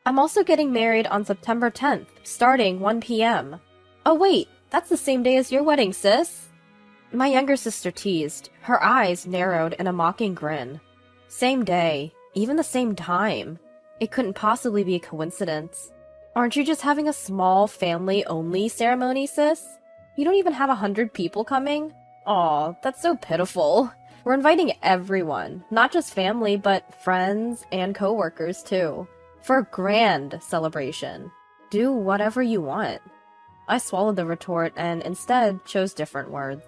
I'm also getting married on September 10th, starting 1 p.m. Oh wait, that's the same day as your wedding, sis! My younger sister teased, her eyes narrowed in a mocking grin. Same day, even the same time. It couldn't possibly be a coincidence. Aren't you just having a small family-only ceremony, sis? You don't even have 100 people coming? Aw, that's so pitiful. We're inviting everyone, not just family, but friends and coworkers too, for a grand celebration. Do whatever you want. I swallowed the retort and instead chose different words.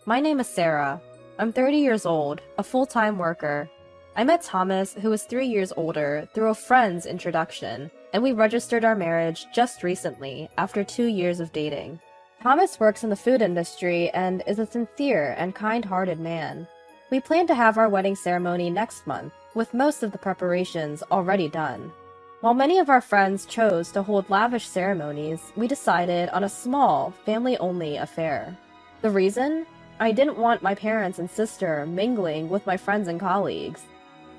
My name is Sarah. I'm 30 years old, a full-time worker. I met Thomas, who is 3 years older, through a friend's introduction, and we registered our marriage just recently, after 2 years of dating. Thomas works in the food industry and is a sincere and kind-hearted man. We plan to have our wedding ceremony next month, with most of the preparations already done. While many of our friends chose to hold lavish ceremonies, we decided on a small, family-only affair. The reason? I didn't want my parents and sister mingling with my friends and colleagues.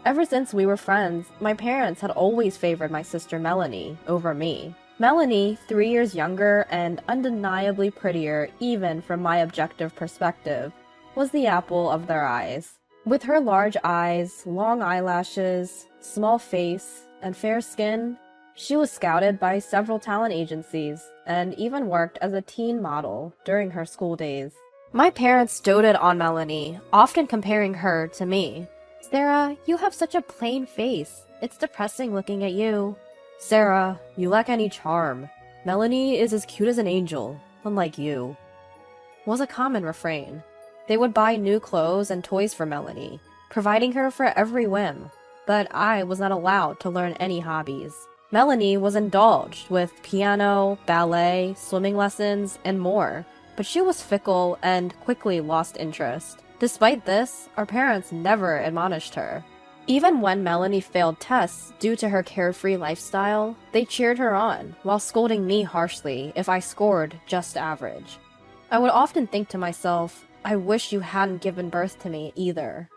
Ever since we were friends, my parents had always favored my sister Melanie over me. Melanie, 3 years younger and undeniably prettier even from my objective perspective, was the apple of their eyes. With her large eyes, long eyelashes, small face, and fair skin, she was scouted by several talent agencies and even worked as a teen model during her school days. My parents doted on Melanie, often comparing her to me. Sarah, you have such a plain face. It's depressing looking at you. Sarah, you lack any charm. Melanie is as cute as an angel, unlike you. Was a common refrain. They would buy new clothes and toys for Melanie, providing her for every whim, but I was not allowed to learn any hobbies. Melanie was indulged with piano, ballet, swimming lessons, and more, but she was fickle and quickly lost interest. Despite this, our parents never admonished her. Even when Melanie failed tests due to her carefree lifestyle, they cheered her on, while scolding me harshly if I scored just average. I would often think to myself, I wish you hadn't given birth to me either.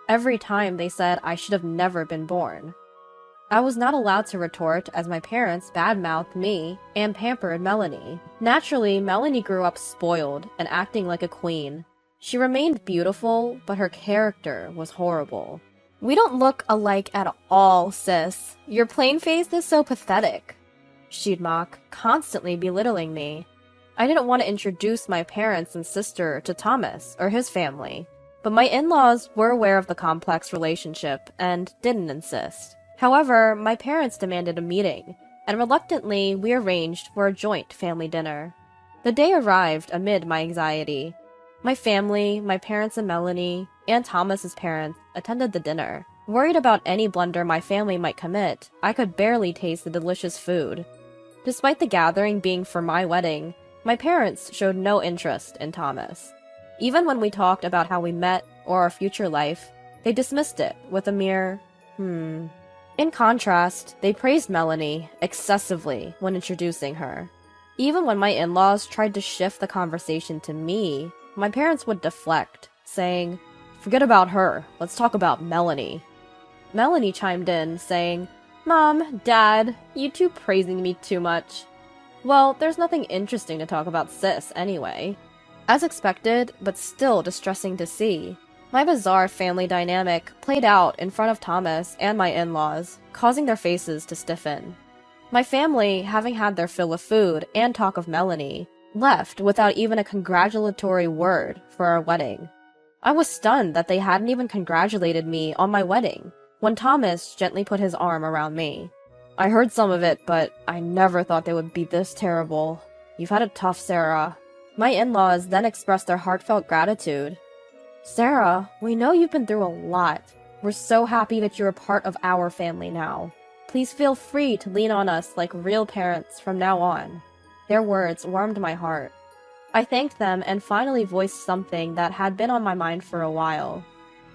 Every time they said I should have never been born. I was not allowed to retort as my parents badmouthed me and pampered Melanie. Naturally, Melanie grew up spoiled and acting like a queen. She remained beautiful, but her character was horrible. We don't look alike at all, sis. Your plain face is so pathetic, she'd mock, constantly belittling me. I didn't want to introduce my parents and sister to Thomas or his family, but my in-laws were aware of the complex relationship and didn't insist. However, my parents demanded a meeting, and reluctantly we arranged for a joint family dinner. The day arrived amid my anxiety. My family, my parents and Melanie, and Thomas's parents attended the dinner. Worried about any blunder my family might commit, I could barely taste the delicious food. Despite the gathering being for my wedding, my parents showed no interest in Thomas. Even when we talked about how we met or our future life, they dismissed it with a mere, In contrast, they praised Melanie excessively when introducing her. Even when my in-laws tried to shift the conversation to me, my parents would deflect, saying, "Forget about her, let's talk about Melanie." Melanie chimed in, saying, "Mom, Dad, you two praising me too much." Well, there's nothing interesting to talk about, sis, anyway. As expected, but still distressing to see, my bizarre family dynamic played out in front of Thomas and my in-laws, causing their faces to stiffen. My family, having had their fill of food and talk of Melanie, left without even a congratulatory word for our wedding. I was stunned that they hadn't even congratulated me on my wedding, when Thomas gently put his arm around me. I heard some of it, but I never thought they would be this terrible. You've had it tough, Sarah. My in-laws then expressed their heartfelt gratitude. Sarah, we know you've been through a lot. We're so happy that you're a part of our family now. Please feel free to lean on us like real parents from now on. Their words warmed my heart. I thanked them and finally voiced something that had been on my mind for a while.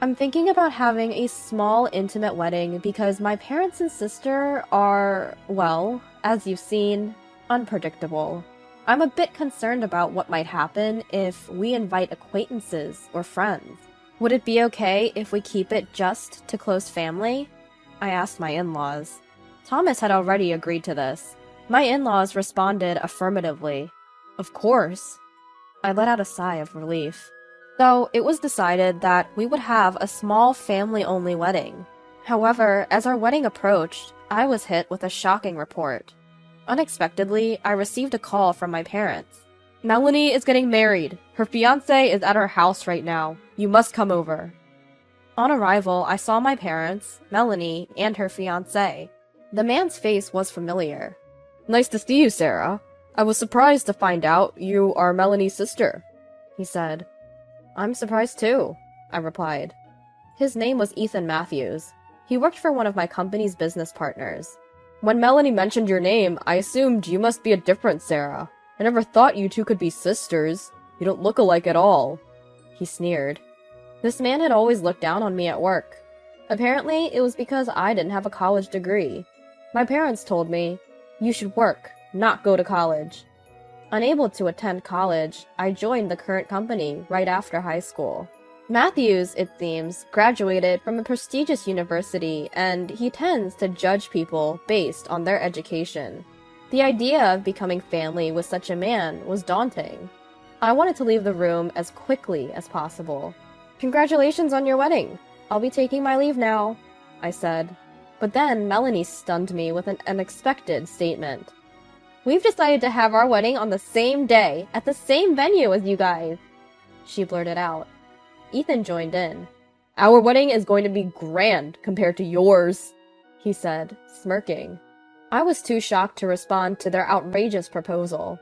I'm thinking about having a small, intimate wedding because my parents and sister are, well, as you've seen, unpredictable. I'm a bit concerned about what might happen if we invite acquaintances or friends. Would it be okay if we keep it just to close family? I asked my in-laws. Thomas had already agreed to this. My in-laws responded affirmatively. Of course. I let out a sigh of relief. So it was decided that we would have a small family-only wedding. However, as our wedding approached, I was hit with a shocking report. Unexpectedly, I received a call from my parents. Melanie is getting married. Her fiancé is at our house right now. You must come over. On arrival, I saw my parents, Melanie, and her fiancé. The man's face was familiar. Nice to see you, Sarah. I was surprised to find out you are Melanie's sister, he said. I'm surprised too, I replied. His name was Ethan Matthews. He worked for one of my company's business partners. When Melanie mentioned your name, I assumed you must be a different Sarah. I never thought you two could be sisters. You don't look alike at all, he sneered. This man had always looked down on me at work. Apparently, it was because I didn't have a college degree. My parents told me, you should work, not go to college. Unable to attend college, I joined the current company right after high school. Matthews, it seems, graduated from a prestigious university, and he tends to judge people based on their education. The idea of becoming family with such a man was daunting. I wanted to leave the room as quickly as possible. Congratulations on your wedding. I'll be taking my leave now, I said. But then Melanie stunned me with an unexpected statement. We've decided to have our wedding on the same day, at the same venue as you guys, she blurted out. Ethan joined in. Our wedding is going to be grand compared to yours, he said, smirking. I was too shocked to respond to their outrageous proposal.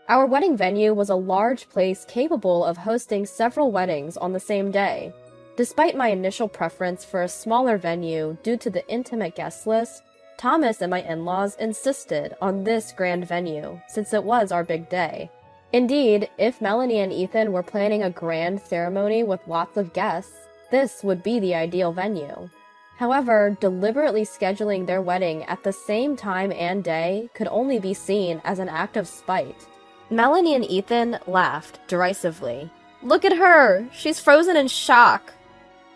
Our wedding venue was a large place capable of hosting several weddings on the same day. Despite my initial preference for a smaller venue due to the intimate guest list, Thomas and my in-laws insisted on this grand venue, since it was our big day. Indeed, if Melanie and Ethan were planning a grand ceremony with lots of guests, this would be the ideal venue. However, deliberately scheduling their wedding at the same time and day could only be seen as an act of spite. Melanie and Ethan laughed derisively. Look at her! She's frozen in shock!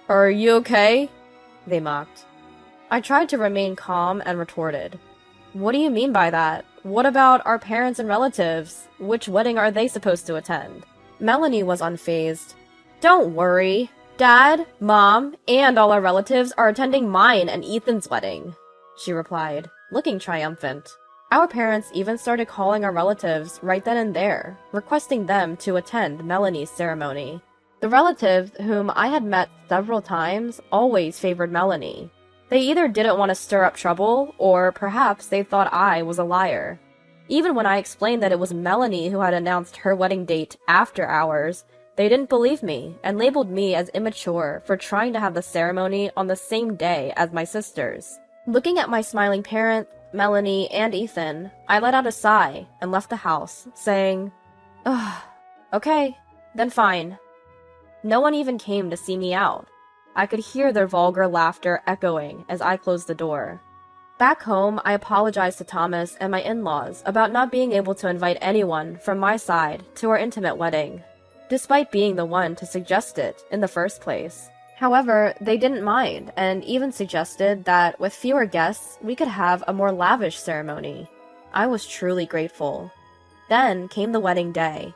Are you okay? They mocked. I tried to remain calm and retorted. What do you mean by that? What about our parents and relatives? Which wedding are they supposed to attend? Melanie was unfazed. Don't worry. Dad, Mom, and all our relatives are attending mine and Ethan's wedding, she replied, looking triumphant. Our parents even started calling our relatives right then and there, requesting them to attend Melanie's ceremony. The relatives, whom I had met several times, always favored Melanie. They either didn't want to stir up trouble, or perhaps they thought I was a liar. Even when I explained that it was Melanie who had announced her wedding date after ours, they didn't believe me and labeled me as immature for trying to have the ceremony on the same day as my sisters. Looking at my smiling parents, Melanie, and Ethan, I let out a sigh and left the house, saying, ugh, okay, then fine. No one even came to see me out. I could hear their vulgar laughter echoing as I closed the door. Back home, I apologized to Thomas and my in-laws about not being able to invite anyone from my side to our intimate wedding, despite being the one to suggest it in the first place. However, they didn't mind and even suggested that with fewer guests, we could have a more lavish ceremony. I was truly grateful. Then came the wedding day.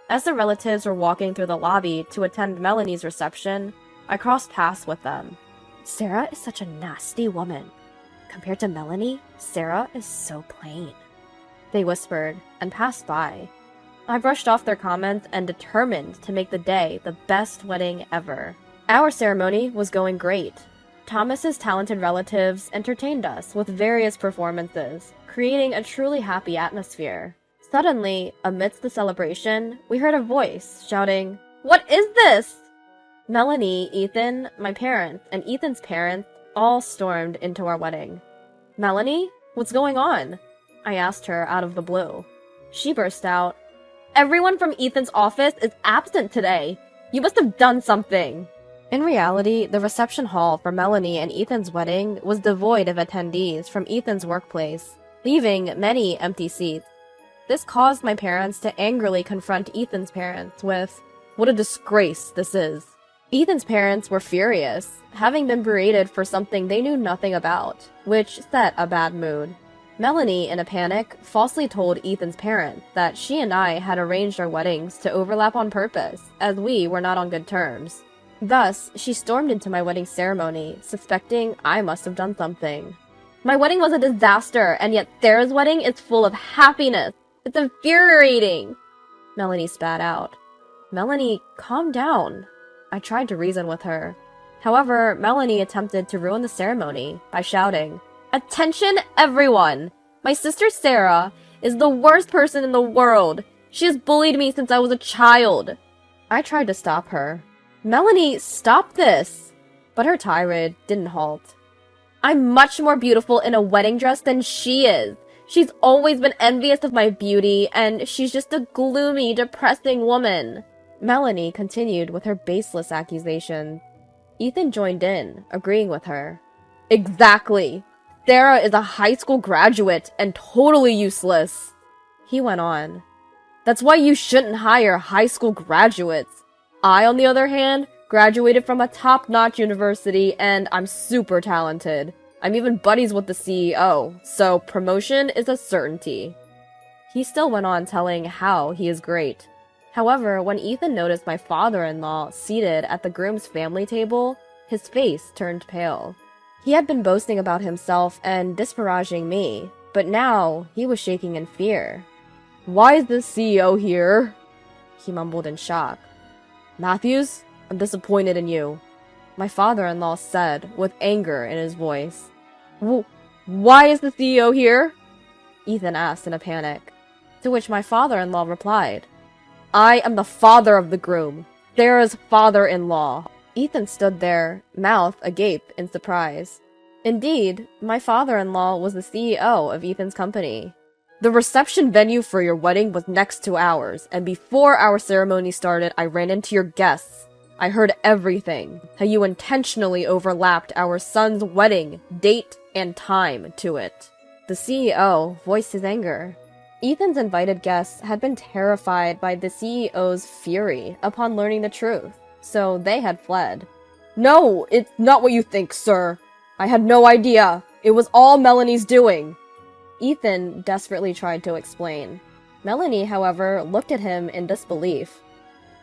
As the relatives were walking through the lobby to attend Melanie's reception, I crossed paths with them. Sarah is such a nasty woman. Compared to Melanie, Sarah is so plain, they whispered and passed by. I brushed off their comments and determined to make the day the best wedding ever. Our ceremony was going great. Thomas's talented relatives entertained us with various performances, creating a truly happy atmosphere. Suddenly, amidst the celebration, we heard a voice shouting, "What is this?" Melanie, Ethan, my parents, and Ethan's parents all stormed into our wedding. Melanie, what's going on? I asked her out of the blue. She burst out, "Everyone from Ethan's office is absent today. You must have done something." In reality, the reception hall for Melanie and Ethan's wedding was devoid of attendees from Ethan's workplace, leaving many empty seats. This caused my parents to angrily confront Ethan's parents with, "What a disgrace this is." Ethan's parents were furious, having been berated for something they knew nothing about, which set a bad mood. Melanie, in a panic, falsely told Ethan's parents that she and I had arranged our weddings to overlap on purpose, as we were not on good terms. Thus, she stormed into my wedding ceremony, suspecting I must have done something. My wedding was a disaster, and yet Sarah's wedding is full of happiness. It's infuriating, Melanie spat out. Melanie, calm down. I tried to reason with her. However, Melanie attempted to ruin the ceremony by shouting, "Attention, everyone! My sister Sarah is the worst person in the world. She has bullied me since I was a child." I tried to stop her. "Melanie, stop this!" But her tirade didn't halt. "I'm much more beautiful in a wedding dress than she is. She's always been envious of my beauty, and she's just a gloomy, depressing woman." Melanie continued with her baseless accusations. Ethan joined in, agreeing with her. "Exactly! Sarah is a high school graduate and totally useless." He went on. "That's why you shouldn't hire high school graduates. I, on the other hand, graduated from a top-notch university and I'm super talented. I'm even buddies with the CEO, so promotion is a certainty." He still went on telling how he is great. However, when Ethan noticed my father-in-law seated at the groom's family table, his face turned pale. He had been boasting about himself and disparaging me, but now he was shaking in fear. "Why is the CEO here?" he mumbled in shock. "Matthews, I'm disappointed in you," my father-in-law said with anger in his voice. Why is the CEO here?" Ethan asked in a panic, to which my father-in-law replied, "I am the father of the groom, Sarah's father-in-law." Ethan stood there, mouth agape in surprise. Indeed, my father-in-law was the CEO of Ethan's company. "The reception venue for your wedding was next to ours, and before our ceremony started, I ran into your guests. I heard everything, how you intentionally overlapped our son's wedding, date, and time to it." The CEO voiced his anger. Ethan's invited guests had been terrified by the CEO's fury upon learning the truth, so they had fled. "No, it's not what you think, sir. I had no idea. It was all Melanie's doing." Ethan desperately tried to explain. Melanie, however, looked at him in disbelief.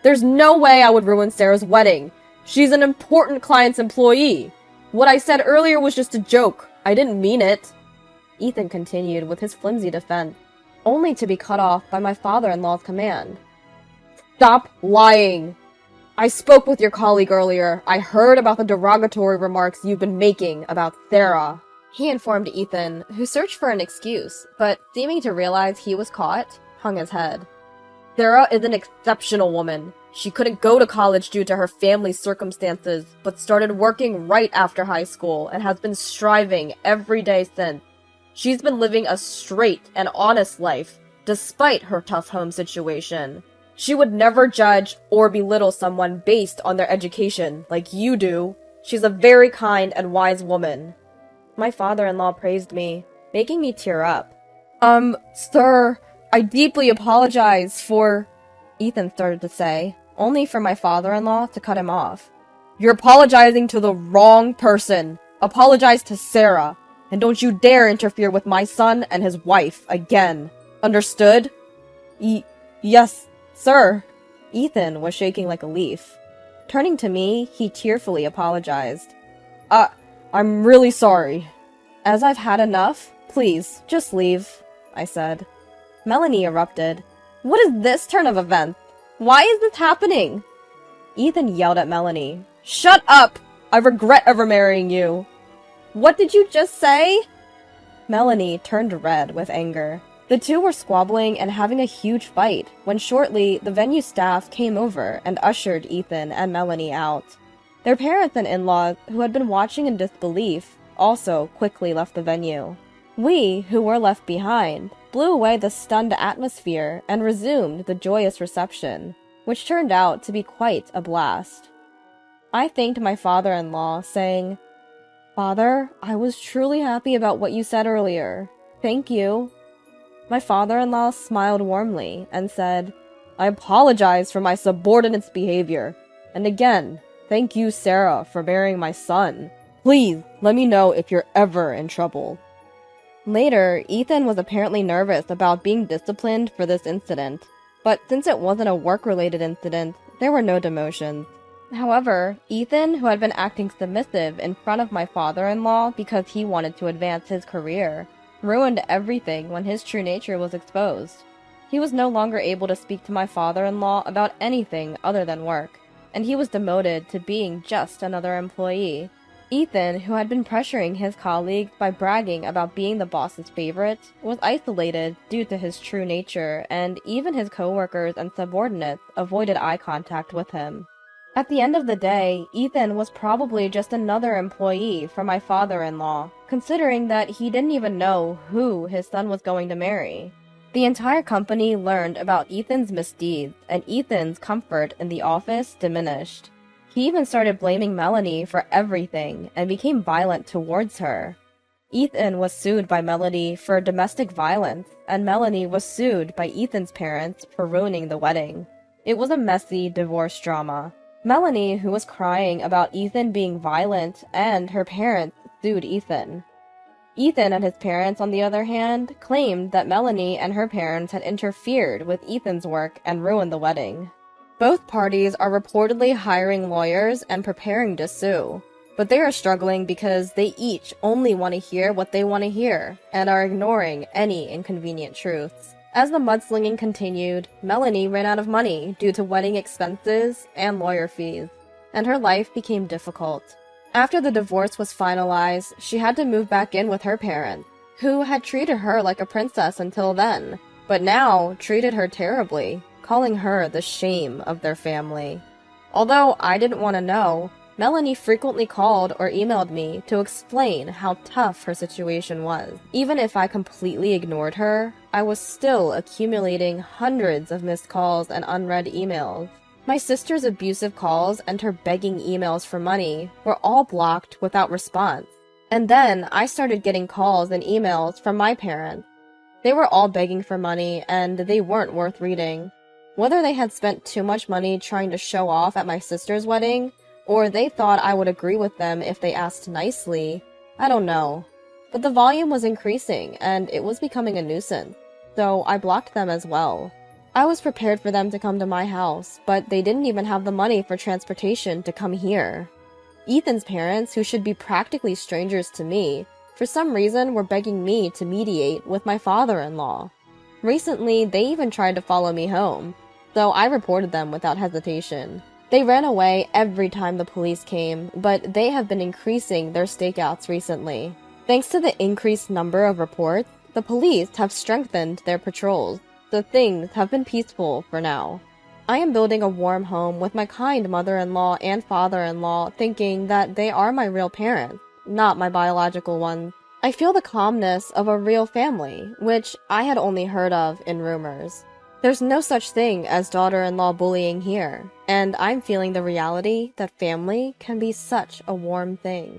"There's no way I would ruin Sarah's wedding. She's an important client's employee. What I said earlier was just a joke. I didn't mean it." Ethan continued with his flimsy defense, only to be cut off by my father-in-law's command. "Stop lying! I spoke with your colleague earlier. I heard about the derogatory remarks you've been making about Sarah," he informed Ethan, who searched for an excuse, but seeming to realize he was caught, hung his head. "Sarah is an exceptional woman. She couldn't go to college due to her family's circumstances, but started working right after high school and has been striving every day since. She's been living a straight and honest life, despite her tough home situation. She would never judge or belittle someone based on their education, like you do. She's a very kind and wise woman." My father-in-law praised me, making me tear up. Sir, I deeply apologize for..." Ethan started to say, only for my father-in-law to cut him off. "You're apologizing to the wrong person. Apologize to Sarah. And don't you dare interfere with my son and his wife again. Understood?" Yes, sir." Ethan was shaking like a leaf. Turning to me, he tearfully apologized. I'm really sorry." "As I've had enough, please, just leave," I said. Melanie erupted. "What is this turn of events? Why is this happening?" Ethan yelled at Melanie. "Shut up! I regret ever marrying you." "What did you just say?" Melanie turned red with anger. The two were squabbling and having a huge fight, when shortly the venue staff came over and ushered Ethan and Melanie out. Their parents and in-laws, who had been watching in disbelief, also quickly left the venue. We, who were left behind, blew away the stunned atmosphere and resumed the joyous reception, which turned out to be quite a blast. I thanked my father-in-law, saying, "Father, I was truly happy about what you said earlier. Thank you." My father-in-law smiled warmly and said, "I apologize for my subordinate's behavior. And again, Thank you, Sarah, for marrying my son. Please, let me know if you're ever in trouble. Later, Ethan was apparently nervous about being disciplined for this incident, but since it wasn't a work-related incident, there were no demotions. However, Ethan, who had been acting submissive in front of my father-in-law because he wanted to advance his career, ruined everything when his true nature was exposed. He was no longer able to speak to my father-in-law about anything other than work, and he was demoted to being just another employee. Ethan, who had been pressuring his colleagues by bragging about being the boss's favorite, was isolated due to his true nature, and even his coworkers and subordinates avoided eye contact with him. At the end of the day, Ethan was probably just another employee for my father-in-law, considering that he didn't even know who his son was going to marry. The entire company learned about Ethan's misdeeds, and Ethan's comfort in the office diminished. He even started blaming Melanie for everything and became violent towards her. Ethan was sued by Melanie for domestic violence, and Melanie was sued by Ethan's parents for ruining the wedding. It was a messy divorce drama. Melanie, who was crying about Ethan being violent, and her parents sued Ethan. Ethan and his parents, on the other hand, claimed that Melanie and her parents had interfered with Ethan's work and ruined the wedding. Both parties are reportedly hiring lawyers and preparing to sue, but they are struggling because they each only want to hear what they want to hear and are ignoring any inconvenient truths. As the mudslinging continued, Melanie ran out of money due to wedding expenses and lawyer fees, and her life became difficult. After the divorce was finalized, she had to move back in with her parents, who had treated her like a princess until then, but now treated her terribly, calling her the shame of their family. Although I didn't want to know, Melanie frequently called or emailed me to explain how tough her situation was. Even if I completely ignored her, I was still accumulating hundreds of missed calls and unread emails. My sister's abusive calls and her begging emails for money were all blocked without response. And then I started getting calls and emails from my parents. They were all begging for money, and they weren't worth reading. Whether they had spent too much money trying to show off at my sister's wedding, or they thought I would agree with them if they asked nicely, I don't know. But the volume was increasing, and it was becoming a nuisance, so I blocked them as well. I was prepared for them to come to my house, but they didn't even have the money for transportation to come here. Ethan's parents, who should be practically strangers to me, for some reason were begging me to mediate with my father-in-law. Recently, they even tried to follow me home, so I reported them without hesitation. They ran away every time the police came, but they have been increasing their stakeouts recently. Thanks to the increased number of reports, the police have strengthened their patrols, so things have been peaceful for now. I am building a warm home with my kind mother-in-law and father-in-law, thinking that they are my real parents, not my biological ones. I feel the calmness of a real family, which I had only heard of in rumors. There's no such thing as daughter-in-law bullying here, and I'm feeling the reality that family can be such a warm thing.